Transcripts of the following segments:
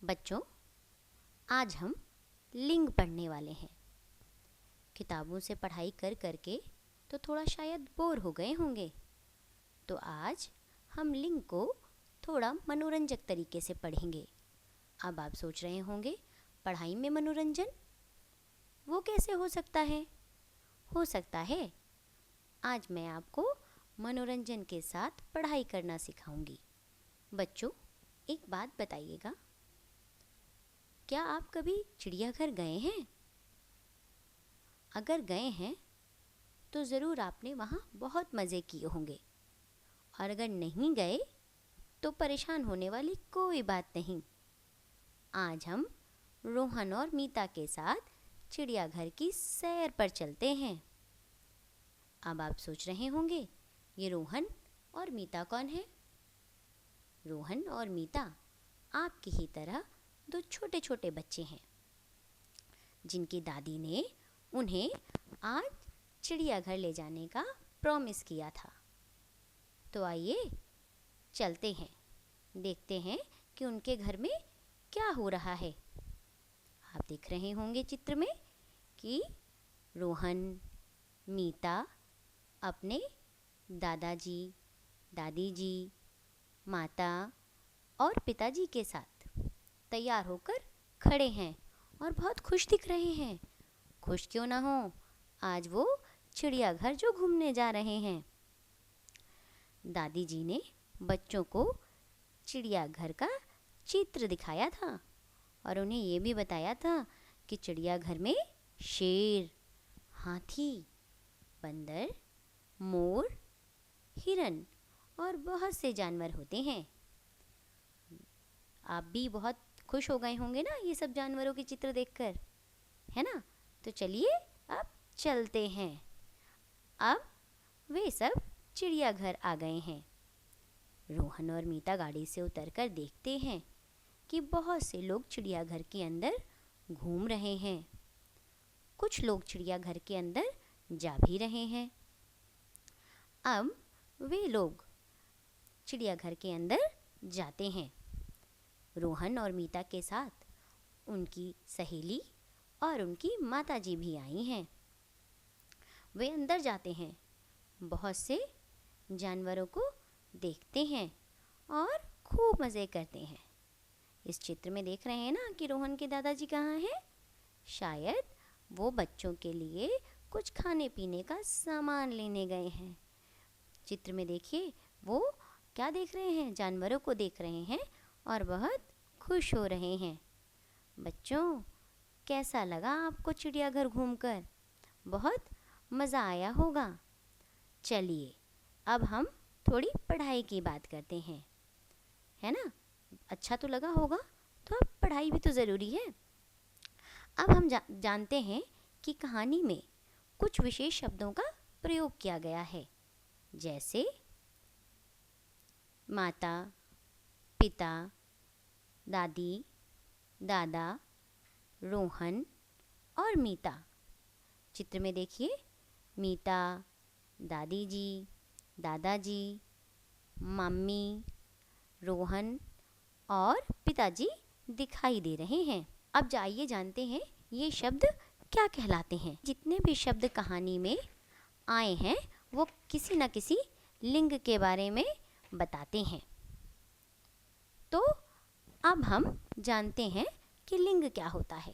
बच्चों, आज हम लिंग पढ़ने वाले हैं। किताबों से पढ़ाई कर कर के तो थोड़ा शायद बोर हो गए होंगे, तो आज हम लिंग को थोड़ा मनोरंजक तरीके से पढ़ेंगे। अब आप सोच रहे होंगे, पढ़ाई में मनोरंजन वो कैसे हो सकता है? हो सकता है, आज मैं आपको मनोरंजन के साथ पढ़ाई करना सिखाऊंगी। बच्चों, एक बात बताइएगा, क्या आप कभी चिड़ियाघर गए हैं? अगर गए हैं तो ज़रूर आपने वहाँ बहुत मज़े किए होंगे, और अगर नहीं गए तो परेशान होने वाली कोई बात नहीं। आज हम रोहन और मीता के साथ चिड़ियाघर की सैर पर चलते हैं। अब आप सोच रहे होंगे, ये रोहन और मीता कौन है? रोहन और मीता आपकी ही तरह दो छोटे छोटे बच्चे हैं, जिनकी दादी ने उन्हें आज चिड़ियाघर ले जाने का प्रॉमिस किया था। तो आइए चलते हैं, देखते हैं कि उनके घर में क्या हो रहा है। आप देख रहे होंगे चित्र में कि रोहन, मीता अपने दादाजी, दादी जी, माता और पिताजी के साथ तैयार होकर खड़े हैं और बहुत खुश दिख रहे हैं। खुश क्यों ना हो, आज वो चिड़ियाघर जो घूमने जा रहे हैं। दादी जी ने बच्चों को चिड़ियाघर का चित्र दिखाया था और उन्हें ये भी बताया था कि चिड़ियाघर में शेर, हाथी, बंदर, मोर, हिरन और बहुत से जानवर होते हैं। आप भी बहुत खुश हो गए होंगे ना ये सब जानवरों के चित्र देखकर, है ना? तो चलिए अब चलते हैं। अब वे सब चिड़ियाघर आ गए हैं। रोहन और मीता गाड़ी से उतरकर देखते हैं कि बहुत से लोग चिड़ियाघर के अंदर घूम रहे हैं। कुछ लोग चिड़ियाघर के अंदर जा भी रहे हैं। अब वे लोग चिड़ियाघर के अंदर जाते हैं। रोहन और मीता के साथ उनकी सहेली और उनकी माताजी भी आई हैं। वे अंदर जाते हैं, बहुत से जानवरों को देखते हैं और खूब मज़े करते हैं। इस चित्र में देख रहे हैं ना कि रोहन के दादाजी कहाँ हैं? शायद वो बच्चों के लिए कुछ खाने पीने का सामान लेने गए हैं। चित्र में देखिए, वो क्या देख रहे हैं? जानवरों को देख रहे हैं और बहुत खुश हो रहे हैं। बच्चों, कैसा लगा आपको चिड़ियाघर घूमकर? बहुत मज़ा आया होगा। चलिए अब हम थोड़ी पढ़ाई की बात करते हैं, है ना? अच्छा तो लगा होगा, तो अब पढ़ाई भी तो ज़रूरी है। अब हम जानते हैं कि कहानी में कुछ विशेष शब्दों का प्रयोग किया गया है, जैसे माता, पिता, दादी, दादा, रोहन और मीता। चित्र में देखिए, मीता, दादी जी, दादाजी, मम्मी, रोहन और पिताजी दिखाई दे रहे हैं। अब जाइए जानते हैं ये शब्द क्या कहलाते हैं। जितने भी शब्द कहानी में आए हैं वो किसी न किसी लिंग के बारे में बताते हैं। तो अब हम जानते हैं कि लिंग क्या होता है।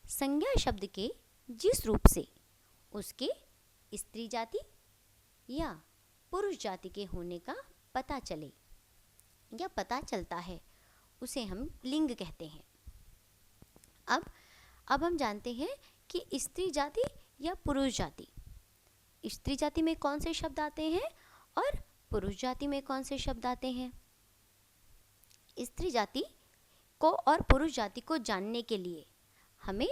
संज्ञा शब्द के जिस रूप से उसके स्त्री जाति या पुरुष जाति के होने का पता चले या पता चलता है, उसे हम लिंग कहते हैं। अब हम जानते हैं कि स्त्री जाति या पुरुष जाति। स्त्री जाति में कौन से शब्द आते हैं और पुरुष जाति में कौन से शब्द आते हैं? स्त्री जाति को और पुरुष जाति को जानने के लिए हमें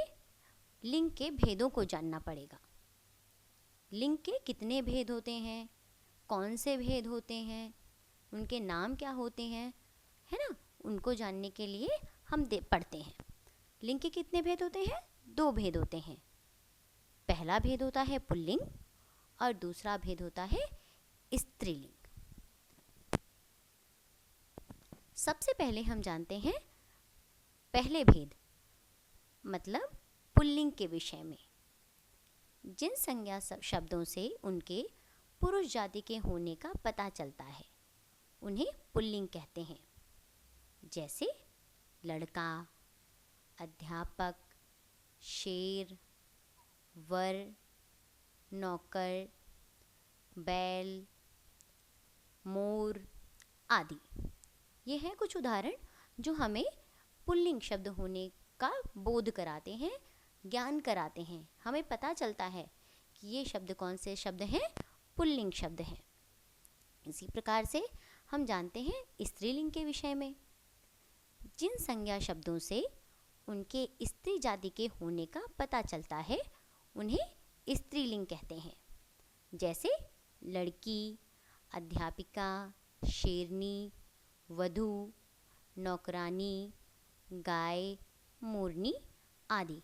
लिंग के भेदों को जानना पड़ेगा। लिंग के कितने भेद होते हैं, कौन से भेद होते हैं, उनके नाम क्या होते हैं, है ना? उनको जानने के लिए हम पढ़ते हैं। लिंग के कितने भेद होते हैं? 2 भेद होते हैं। पहला भेद होता है पुल्लिंग और दूसरा भेद होता है स्त्रीलिंग। सबसे पहले हम जानते हैं पहले भेद, मतलब पुल्लिंग के विषय में। जिन संज्ञा शब्दों से उनके पुरुष जाति के होने का पता चलता है उन्हें पुल्लिंग कहते हैं। जैसे लड़का, अध्यापक, शेर, वर, नौकर, बैल, मोर आदि। ये हैं कुछ उदाहरण जो हमें पुल्लिंग शब्द होने का बोध कराते हैं, ज्ञान कराते हैं। हमें पता चलता है कि ये शब्द कौन से शब्द हैं, पुल्लिंग शब्द हैं। इसी प्रकार से हम जानते हैं स्त्रीलिंग के विषय में। जिन संज्ञा शब्दों से उनके स्त्री जाति के होने का पता चलता है उन्हें स्त्रीलिंग कहते हैं। जैसे लड़की, अध्यापिका, शेरनी, वधू, नौकरानी, गाय, मोरनी आदि।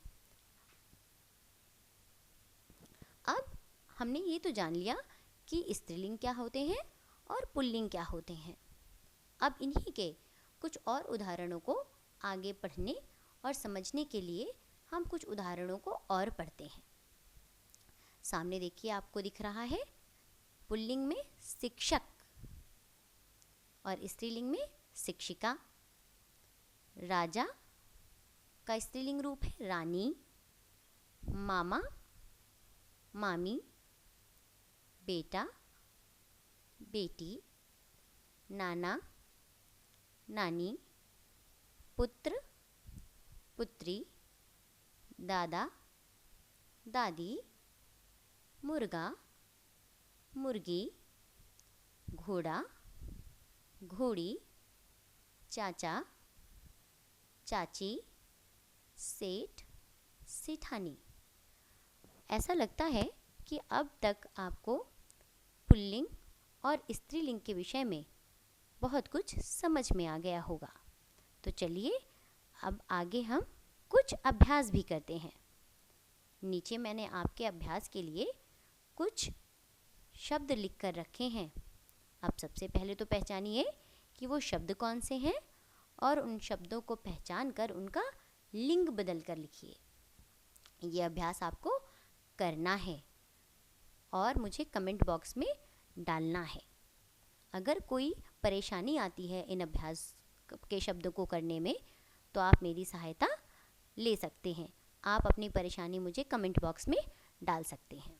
अब हमने ये तो जान लिया कि स्त्रीलिंग क्या होते हैं और पुल्लिंग क्या होते हैं। अब इन्हीं के कुछ और उदाहरणों को आगे पढ़ने और समझने के लिए हम कुछ उदाहरणों को और पढ़ते हैं। सामने देखिए, आपको दिख रहा है पुल्लिंग में शिक्षक और स्त्रीलिंग में शिक्षिका। राजा का स्त्रीलिंग रूप है रानी, मामा, मामी, बेटा, बेटी, नाना, नानी, पुत्र, पुत्री, दादा, दादी, मुर्गा, मुर्गी, घोड़ा, घोड़ी, चाचा, चाची, सेठ, सेठानी। ऐसा लगता है कि अब तक आपको पुल्लिंग और स्त्रीलिंग के विषय में बहुत कुछ समझ में आ गया होगा। तो चलिए अब आगे हम कुछ अभ्यास भी करते हैं। नीचे मैंने आपके अभ्यास के लिए कुछ शब्द लिख कर रखे हैं। अब सबसे पहले तो पहचानिए कि वो शब्द कौन से हैं और उन शब्दों को पहचान कर उनका लिंग बदल कर लिखिए। ये अभ्यास आपको करना है और मुझे कमेंट बॉक्स में डालना है। अगर कोई परेशानी आती है इन अभ्यास के शब्दों को करने में तो आप मेरी सहायता ले सकते हैं। आप अपनी परेशानी मुझे कमेंट बॉक्स में डाल सकते हैं।